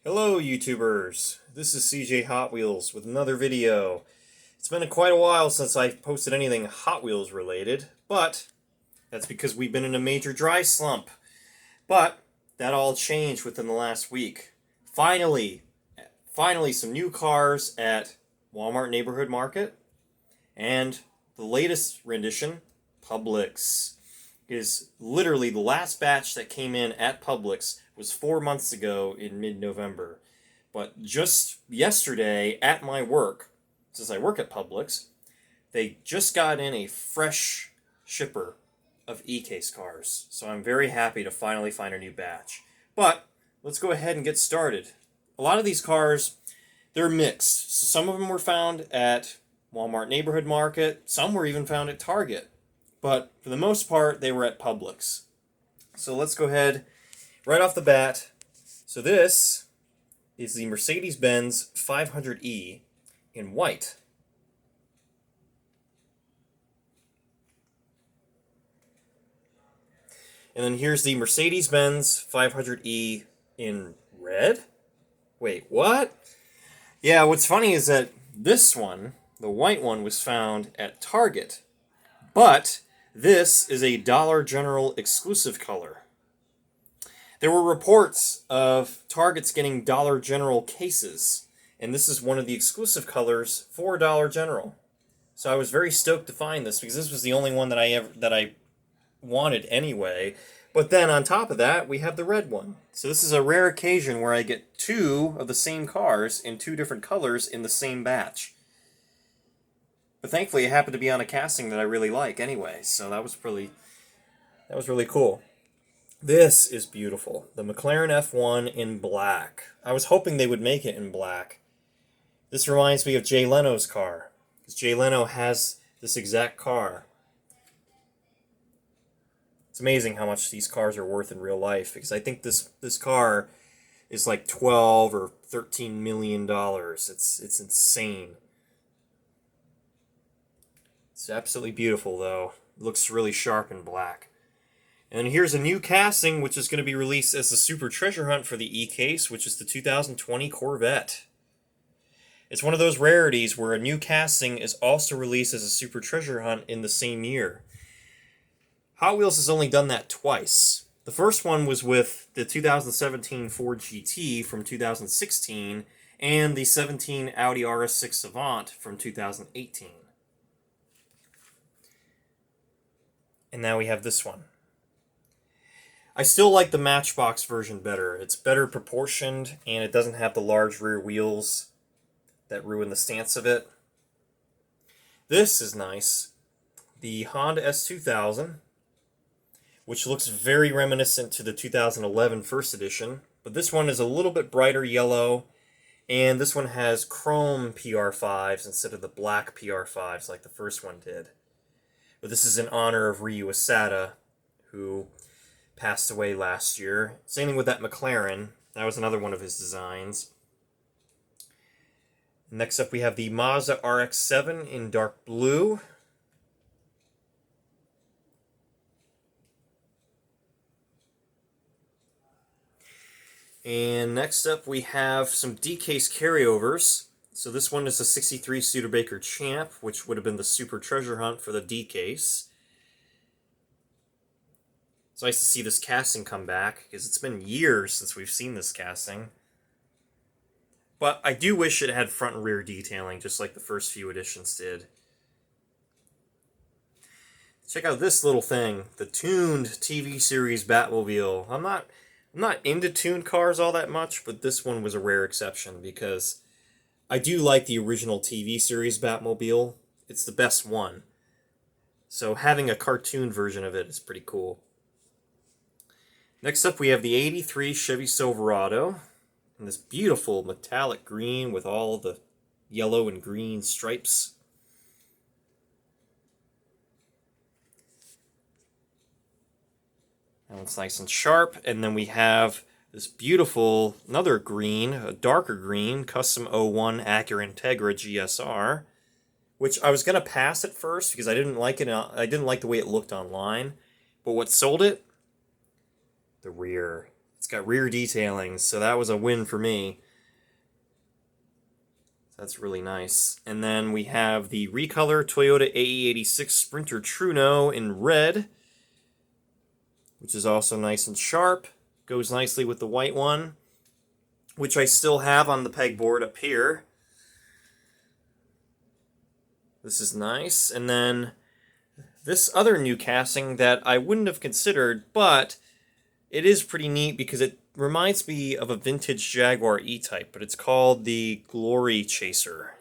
Hello YouTubers, this is CJ Hot Wheels with another video. It's been quite a while since I've posted anything Hot Wheels related, but that's because we've been in a major dry slump. But that all changed within the last week. Finally some new cars at Walmart Neighborhood Market, and the latest rendition, Publix, is literally the last batch that came in at Publix was 4 months ago in mid-November. But just yesterday at my work, since I work at Publix, they just got in a fresh shipper of e-case cars. So I'm very happy to finally find a new batch. But let's go ahead and get started. A lot of these cars, they're mixed. So some of them were found at Walmart Neighborhood Market. Some were even found at Target. But for the most part, they were at Publix. So let's go ahead right off the bat. So this is the Mercedes-Benz 500e in white. And then here's the Mercedes-Benz 500e in red? Wait, what? Yeah, what's funny is that this one, the white one, was found at Target. But this is a Dollar General exclusive color. There were reports of Target's getting Dollar General cases, and this is one of the exclusive colors for Dollar General. So I was very stoked to find this because this was the only one that I wanted anyway. But then on top of that, we have the red one. So this is a rare occasion where I get two of the same cars in two different colors in the same batch. But thankfully, it happened to be on a casting that I really like anyway, so that was really cool. This is beautiful. The McLaren F1 in black. I was hoping they would make it in black. This reminds me of Jay Leno's car, because Jay Leno has this exact car. It's amazing how much these cars are worth in real life, because I think this car is like $12 or $13 million. It's insane. It's absolutely beautiful, though. It looks really sharp in black. And here's a new casting, which is going to be released as the Super Treasure Hunt for the E-Case, which is the 2020 Corvette. It's one of those rarities where a new casting is also released as a Super Treasure Hunt in the same year. Hot Wheels has only done that twice. The first one was with the 2017 Ford GT from 2016 and the 17 Audi RS6 Savant from 2018. And now we have this one. I still like the Matchbox version better. It's better proportioned, and it doesn't have the large rear wheels that ruin the stance of it. This is nice. The Honda S2000, which looks very reminiscent to the 2011 first edition, but this one is a little bit brighter yellow, and this one has chrome PR5s instead of the black PR5s like the first one did. But this is in honor of Ryu Asada, who passed away last year. Same thing with that McLaren. That was another one of his designs. Next up we have the Mazda RX-7 in dark blue. And next up we have some D-Case carryovers. So this one is a 63 Studebaker Champ, which would have been the Super Treasure Hunt for the D-Case. It's nice to see this casting come back, because it's been years since we've seen this casting. But I do wish it had front and rear detailing, just like the first few editions did. Check out this little thing, the tuned TV series Batmobile. I'm not into tuned cars all that much, but this one was a rare exception, because I do like the original TV series Batmobile. It's the best one. So having a cartoon version of it is pretty cool. Next up, we have the 83 Chevy Silverado in this beautiful metallic green with all the yellow and green stripes. That one's nice and sharp. And then we have this beautiful, another green, a darker green, Custom 01 Acura Integra GSR, which I was going to pass at first because I didn't like it. I didn't like the way it looked online. But what sold it? The rear. It's got rear detailing, so that was a win for me. That's really nice. And then we have the Recolor Toyota AE86 Sprinter Truno in red, which is also nice and sharp. Goes nicely with the white one, which I still have on the pegboard up here. This is nice. And then this other new casting that I wouldn't have considered, but it is pretty neat because it reminds me of a vintage Jaguar E-Type, but it's called the Glory Chaser.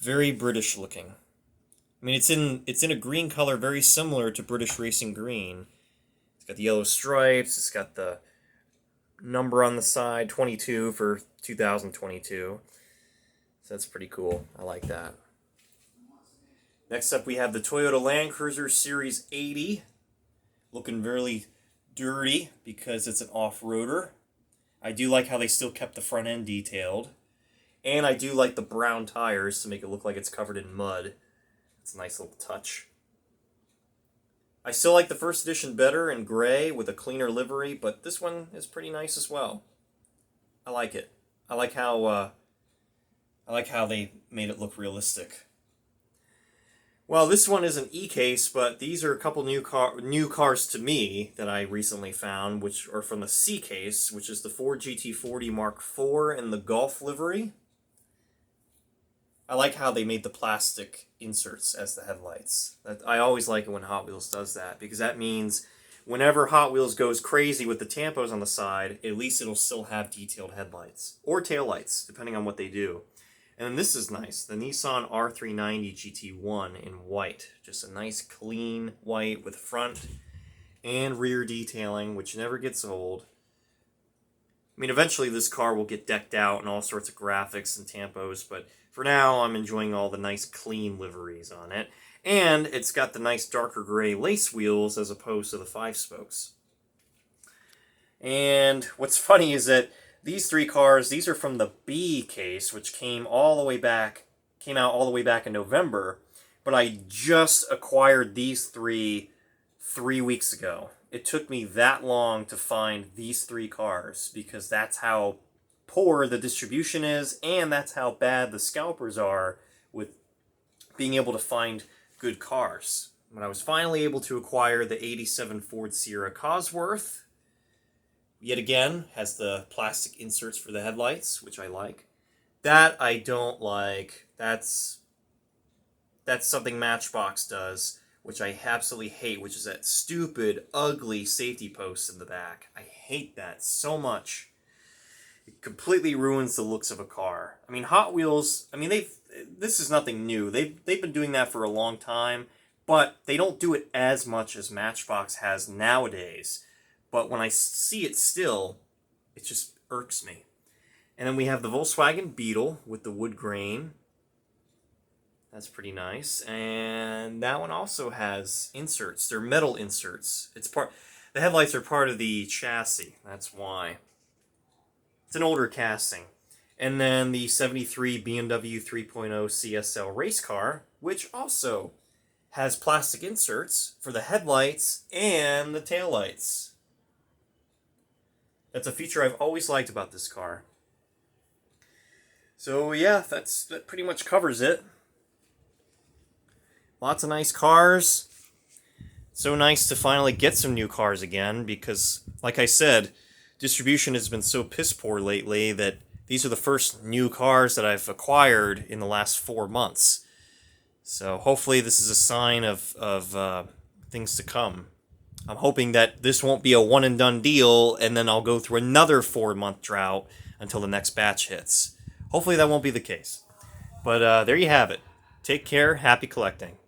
Very British looking. I mean, it's in a green color very similar to British Racing Green. It's got the yellow stripes, it's got the number on the side, 22 for 2022. So that's pretty cool. I like that. Next up we have the Toyota Land Cruiser Series 80. Looking really dirty because it's an off-roader. I do like how they still kept the front end detailed. And I do like the brown tires to make it look like it's covered in mud. It's a nice little touch. I still like the first edition better in gray with a cleaner livery, but this one is pretty nice as well. I like it. I like how they made it look realistic. Well, this one is an E-Case, but these are a couple new cars to me that I recently found, which are from the C-Case, which is the Ford GT40 Mark IV in the Golf livery. I like how they made the plastic inserts as the headlights. I always like it when Hot Wheels does that, because that means whenever Hot Wheels goes crazy with the tampos on the side, at least it'll still have detailed headlights, or taillights, depending on what they do. And then this is nice, the Nissan R390 GT1 in white. Just a nice clean white with front and rear detailing, which never gets old. I mean, eventually this car will get decked out and all sorts of graphics and tampos, but for now I'm enjoying all the nice clean liveries on it. And it's got the nice darker gray lace wheels as opposed to the 5-spokes. And what's funny is that these three cars, these are from the B case, which came out all the way back in November, but I just acquired these 3 weeks ago. It took me that long to find these 3 cars because that's how poor the distribution is, and that's how bad the scalpers are with being able to find good cars. When I was finally able to acquire the 87 Ford Sierra Cosworth, yet again, has the plastic inserts for the headlights, which I like. That I don't like. That's something Matchbox does, which I absolutely hate, which is that stupid, ugly safety post in the back. I hate that so much. It completely ruins the looks of a car. I mean, Hot Wheels, I mean, this is nothing new. They've been doing that for a long time, but they don't do it as much as Matchbox has nowadays. But when I see it still, it just irks me. And then we have the Volkswagen Beetle with the wood grain. That's pretty nice. And that one also has inserts. They're metal inserts. The headlights are part of the chassis. That's why. It's an older casting. And then the 73 BMW 3.0 CSL race car, which also has plastic inserts for the headlights and the taillights. That's a feature I've always liked about this car. So yeah, that pretty much covers it. Lots of nice cars. So nice to finally get some new cars again because, like I said, distribution has been so piss poor lately that these are the first new cars that I've acquired in the last 4 months. So hopefully this is a sign of things to come. I'm hoping that this won't be a one-and-done deal, and then I'll go through another 4-month drought until the next batch hits. Hopefully that won't be the case. But there you have it. Take care. Happy collecting.